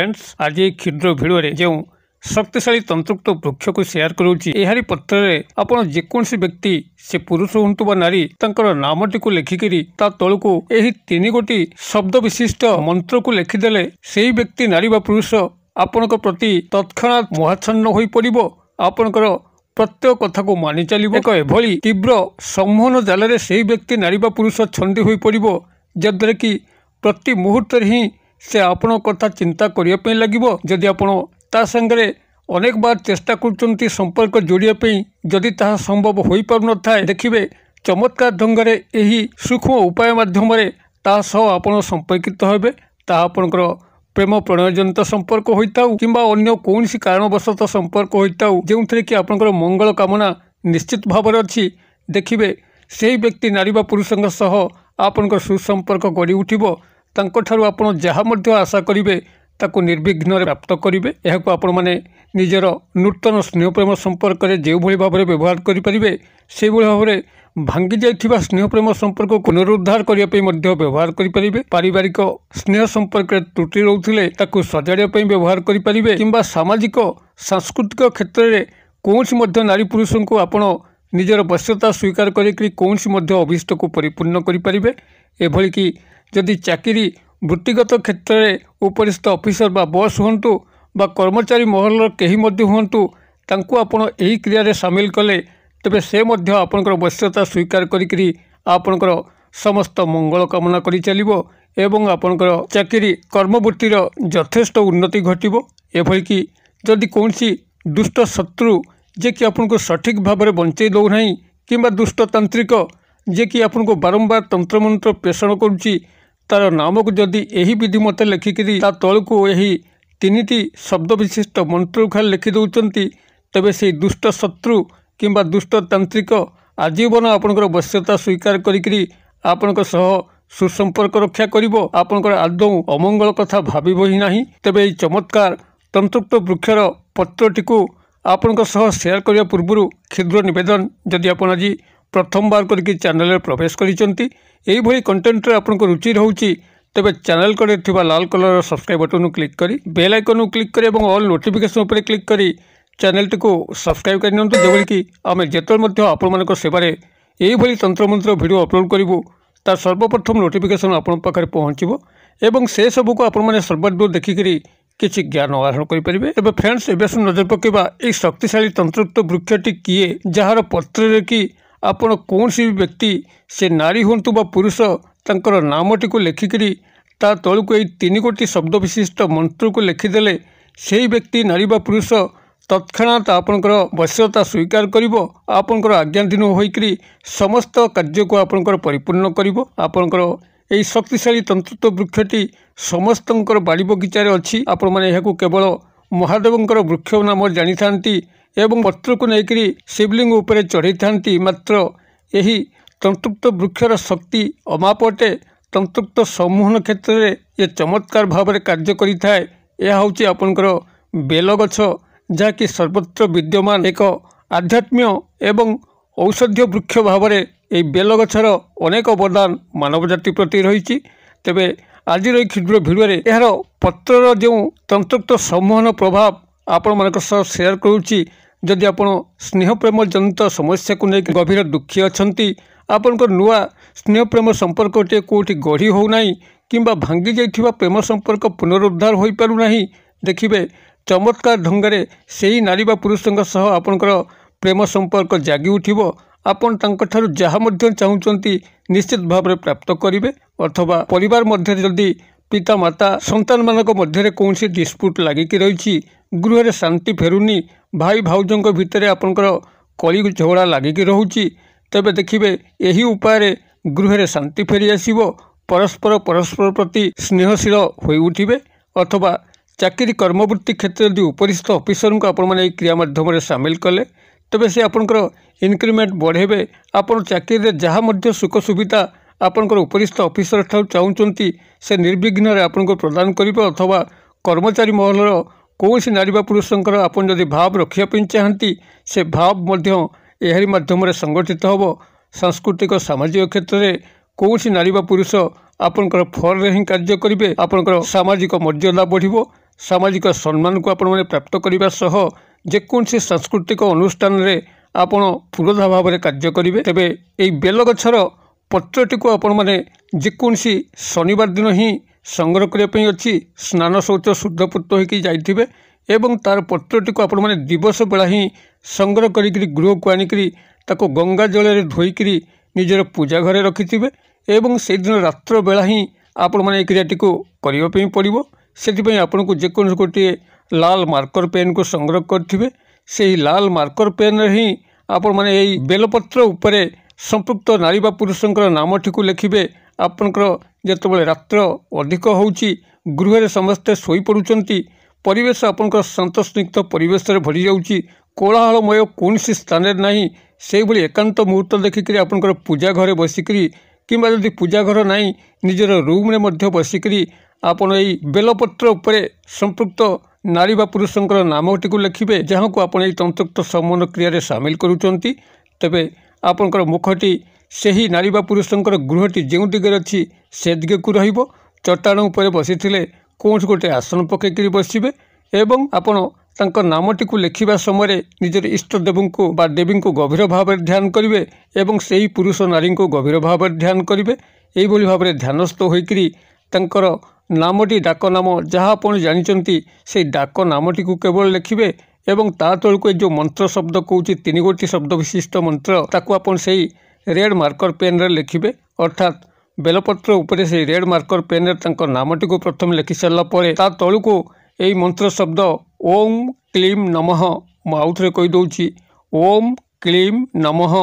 Friends आज ये क्षुद्र भिडियो जो शक्तिशाली तंत्रयुक्त वृक्ष को शेयर करूची एहारी पत्र रे आपण जेकोसी व्यक्ति से पुरुष हुंतु बा नारी तंकर नामटी को लेखिकरी ता तळको एही तीन गोटी शब्द विशिष्ट मंत्र को लेखिदेले सेही व्यक्ति नारी बा पुरुष आपनक प्रति तत्क्षणात मोहाच्छन्न होई पड़िबो। आपनकर प्रत्येक कथा को मानि चलिबो। एक एभली तीव्र सम्मोहन जाल रे सेही व्यक्ति नारी बा पुरुष छंदी होई पड़िबो जद्वारा कि प्रति मुहूर्त ही से आपण कथा चिंता करिया पे लागिबो। जदि आपण ता संगरे अनेक बार चेष्टा करचंती संपर्क जोड़िया पे जदि ताहा संभव होई पारु न थाए देखिबे चमत्कार ढंगरे एही सूक्ष्म उपाय माध्यम रे ता सह आपण संपर्कित हेबे। ता आपनकर प्रेम प्रणयजनित संपर्क होइताउ किंबा अन्य कोनसी कारणवशत संपर्क होइताउ जेउथरे कि आपनकर मंगल कामना निश्चित भाव अच्छी देखिबे सेही व्यक्ति नारी बा पुरुषंग सह आपनकर सुसंपर्क गढ़ी उठिबो। तांको आपण जहा मध्य आशा करिवे ताको निर्विघ्न प्राप्त करिवे। एहाको आपण माने निजर नूतन स्नेह प्रेम संपर्क रे जे भली भाव व्यवहार करि परिबे से भली भाव भांगी जाइथिबा स्नेह प्रेम संपर्क को पुनरुद्धार करिया पे मध्य व्यवहार करि परिबे। पारिवारिक स्नेह संपर्क रे त्रुटि रहउथिले ताको सजाड़िया पे व्यवहार करि परिबे किंबा सामाजिक सांस्कृतिक क्षेत्र रे कोनसी मध्य नारी पुरुषों को आपण निजर वश्यता स्वीकार करी कौनसी मध्य अभिष्ट को परिपूर्ण करें। एभली कि जदि चाकरी वृत्तिगत क्षेत्र में उपरिस्थ ऑफिसर बा बॉस हुंतु बा कर्मचारी महल कहीं हुंतु तांको आपण एही क्रिया रे शामिल कले तेबे से मध्य आपनकर वश्यता स्वीकार करी आपनकर समस्त मंगल कामना करि चलिबो एवं आपनकर चाकरी कर्मवृत्तिर यथेष्ट उन्नति घटिबो। एभली कि जदि कौनसी दुष्ट शत्रु जे कि आपन को सठिक भाव में बंचे दौ ना कि दुष्ट तांत्रिक जे कि आपन को बारंबार तंत्र मंत्र पेषण करुच्ची तार नाम को जदि यही विधि मत लिखिकी ता तल को यही तीनिटी शब्द विशिष्ट मंत्र खाली लिखि दौरान तेबे से दुष्ट शत्रु किंबा दुष्ट तांत्रिक आजीवन आपनकर वश्यता स्वीकार करी आपनक सह सुसंपर्क रक्षा करिवो। आपनकर आदौ अमंगल कथा भाबिबो ही नाही। तेबे चमत्कार तंत्रयुक्त वृक्षर पत्रटी को आपण सह शेयर करने पूर्व क्षुद्र निवेदन जदि आप आज प्रथम बार करके चैनल में प्रवेश करी कंटेंट रे आपन को रुचि रोचे तेबे चैनल कड़े थिबा लाल कलर सब्सक्राइब बटन क्लिक करी बेल आइकन क्लिक करी और ऑल नोटिफिकेशन उपर क्लिक करी चैनल टी को सब्सक्राइब कर नियंतु जेबोली कि आमे जेतल मध्य आपण मानक सेवारे एही भली तंत्र मंत्र वीडियो अपलोड करिवो तार सर्वप्रथम नोटिफिकेशन आपण पाखरे पहुँचबो एवं से सबको आपण माने सर्वदूर देखिकरी किसी ज्ञान आहरण करें। तब फ्रेंड्स एवं नजर पकेबा एक शक्तिशाली तंत्रयुक्त वृक्षटी किए जार पत्र कि आपण कौन सी व्यक्ति से नारी हुंतु बा पुरुष तांकर नामटी को लेखिकी ता तल को यही तीन गोटी शब्द विशिष्ट मंत्र को लिखिदेले से व्यक्ति नारी बा पुरुष तत्क्षणात आपनकर वश्यता स्वीकार करिवो। आपनकर आज्ञाधीन होइकरी समस्त कार्य को आपनकर परिपूर्ण करिवो। आपनकर यही शक्तिशाली तंत्रयुक्त वृक्षटी समस्तंकर बाड़ी बगीचार अच्छी आपण मैंने यह केवल महादेवंकर वृक्ष नाम जानी था एवं पत्र को लेकर शिवलिंग उपरे चढ़ई था। मात्र यही तंत्रयुक्त वृक्षर शक्ति अमापटे तंत्रयुक्त सम्मोहन क्षेत्र में ये चमत्कार भाव में कार्य करिथाए। यह होची आपनकर बेल गछ जहाँकि सर्वत्र विद्यमान एक आध्यात्म्य एवं औषधीय वृक्ष भाव में यही बेल गछर अनेक अवदान मानव जाति प्रति रही। तेबे आज क्षुद्र भिडियो यार पत्रर जो तंत्रयुक्त सम्मोहन प्रभाव आपण मानक सह शेयर करुच्ची जदि आपण स्नेह प्रेम जनित समस्या को लेकर गभीर दुखी अच्छी आपनकर नुआ स्नेह प्रेम संपर्क टे कोठी गढ़ी होना किंबा भांगी जाइथिबा प्रेम संपर्क पुनरुद्धार हो पारु नाही देखिबे चमत्कार ढंगरे सेही नारी बा पुरुषंग सह आपनकर प्रेम संपर्क जागी उठिबो। आपण तांको ठारू जहा मध्य चाहूचंती निश्चित भाव में प्राप्त करिवे अथवा परिवार मध्य जदि पिता माता संतान मानक मध्य कौन सी डिस्प्यूट लागिकी रही गृह शांति फेरुनी भाई भाउजों भितर आपनकर कली झगड़ा लागिकी रोची तेबे देखिबे यही उपाय गृह शांति फेरी आसीबो। परस्पर प्रति स्नेहशील होई उठिबे अथवा चाकरी कर्मवृत्ति क्षेत्र यदि उपरिस्थ ऑफिसर को आपण माने क्रिया माध्यम सामिल कले तेबे से आपनकर इनक्रिमेंट बढ़ेबे। आपन चाकरी जहाँ मध्य सुख सुविधा आपनकर उपरिस्थ ऑफिसर ठाउ चाहूचंती से निर्विघ्न आपनको प्रदान करिबो अथवा कर्मचारी महलर कौनसी नारी बा पुरुषंकर आपन जदि भाव रखिया पे चाहती से भाव मध्य एहरी माध्यम संगठित होबो। सांस्कृतिक सामाजिक क्षेत्र में कौनसी नारी बा पुरुष आपनकर फल रे ही कार्य करिवे आपनकर सामाजिक मर्यादा बढ़िबो सामाजिक सम्मान को आपण माने प्राप्त करने सह जेकोसी सांस्कृतिक अनुष्ठान रे आपण पुरोधा भाव में कार्य करेंगे। तेबे यही बेल गछर पत्रटी को आपण माने जेकोसी शनिवार दिन ही संग्रह करने अच्छी स्नान शौच शुद्धपूत होकर जाइथिबे एवं तार पत्रटी को आपण माने दिवस बेला ही संग्रह करी गृह को आनिकरी ताको गंगा जल रे धोईकरी निजर पूजा घरे रखिथिबे एवं से दिन रात्र बेला ही आपण माने ए क्रियाटी को करियो पे पड़िबो। सेथिपई आपण को जेकोसी गोटे लाल मार्कर पेन को संग्रह करथिबे से लाल मार्कर पेन रे ही आपण माने एई बेलपत्र उपरे संपृक्त नारी बा पुरुषंकर नामटी को लिखिबे। आपनकर जेतेबेले रात्र अधिक होउची गृह रे समस्ते सोई पडुचंती परिवेश आपनकर शांतस्निग्ध परिवेश रे भरी जाउची कोलाहलमय कोनसी स्थान रे नाही से भली एकांत मुहूर्त देखिकरी आपनकर पूजा घरे बसिकरी किंबा जदि पूजा घर नाही निजर रूम रे मध्य बसिकरी आपण एई बेलपत्र उपरे संपृक्त नारी बा पुरुषंकर नामटी को लिखिबे जहाँ को आपण एई तंत्रोक्त सम्मान क्रिया रे शामिल करूचंती। तेबे आपनकर मुखटी सेही नारी बा पुरुषंकर गृहटी जेउ दिगरे अछि से दिगे को रहिबो। चट्टाण उपरे बसिथिले कोनस गोटे आसन पकेकरी बसिबे एवं आपण तांको नामटी को लिखिबा समय निजर इष्ट देवों को बा देवी को गभीर भाव में ध्यान करेंगे एवं सेही पुरुष नारी को गभीर भाव में ध्यान करेंगे। यही भाव में ध्यानस्थ होकरी तांकर नामटी डाक नाम जहाँ आपण जानिचंती से डाक नामटी को केवल लिखिबे एवं ता तल को जो मंत्र शब्द कहूँ 3 गोटी शब्द विशिष्ट मंत्र ताको आपण सेही रेड मार्कर पेन रे लिखिबे अर्थात बेलपत्र उपरे से रेड मार्कर पेन रे तांकर नामटी को प्रथम लिखि सारला परे ता तल को यही मंत्र शब्द ओम क्लीम नमः मु आउथरे कहि दउची ओम क्लीम नमः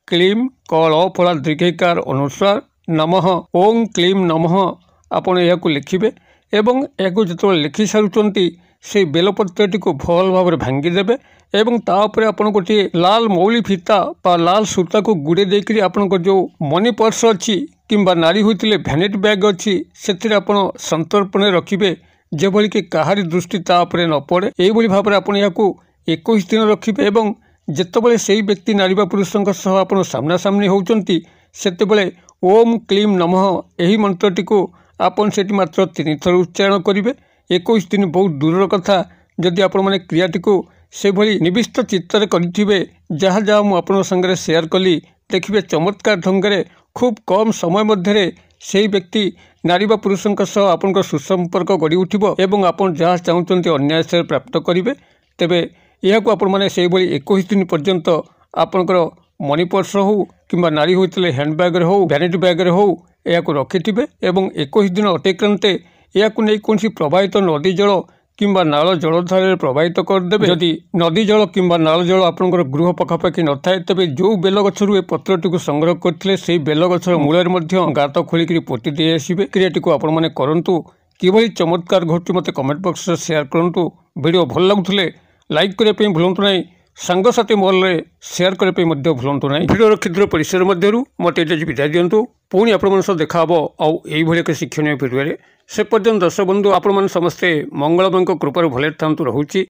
क्लीम कल फला दीर्घकार अनुसार नमः ओम क्लीम नमः आपण यह को लिखिबे एवं या जो लिखि सारुचंती से बेलपत्रटी को भल भाव में भांगीदेवे एवं तापर आपण गोटे लाल मौली फीता बा लाल सूता को गुड़े देकरी आपण जो मनी पर्स अच्छी किंबा नारी होइतिले भैनिटी बैग अच्छी से आपण संतर्पण रखिबे जेभली कि काहारी दृष्टि तापरे न पड़े। यही भाव में आपण याकू 21 दिन रखिबे एवं जेतेबेले सेही व्यक्ति नारी बा पुरुषंक सह आपण सामना सामनी होउचंती सेतेबेले ओम क्लीम नमः यही मंत्रटी को आपण सेठी मात्र 3 थर उच्चारण करिवे। 21 दिन बहुत दूर कथा जदि आपण माने क्रियाटी को से भली निविष्ट चित्तर करिथिबे जहाँ जहाँ मु आपण संगे शेयर कली देखिबे चमत्कार ढंगरे खूब कम समय मध्यरे सेही व्यक्ति नारी बा पुरुषंक सह आपनकर सुसंपर्क गढ़ी उठिबो एवं आपण जहाँ चाहूचंती अन्याय प्राप्त करिवे। तेबे यहाकू आपण माने सेही भली 21 दिन पर्यंत आपनकर मनी पर्स हो किंबा नारी होइतले हैंड बैग रे हो वैनिटी बैग रे हो याकू रखिथिबे एवं 21 दिन अतिक्रांते याकू नै कोनसी प्रवाहित नदी जल किंबा नाल जलधारे प्रवाहित करदेवे। जदि नदी जल किंबा नाल जल आपनकर गृह पखापाखि न थाए तेबे जो बेल गछरु ए पत्रटी को संग्रह करथिले सेही बेल गछर मूलरे मध्य गात खोलिकरी पोति दे आसीबे। क्रियाटी को आपण माने करंतु किभली चमत्कार घटु मते कमेंट बॉक्स रे शेयर करंतु। वीडियो भल लागुथिले लाइक करे पे भूलंतु नै सांगसाथी मॉल रे शेयर करे पे मध्य भूलंतु नै। वीडियो क्षुद्र परिसर मध्यरु मते एजे विदाय दियंतु पुणी आपण सह देखा हबो आउ एई भली एक शिक्षणीय वीडियो रे। से पर्यंत दर्शक बंधु आपण समस्ते मंगलमय कृपार भले थांतु रहुची।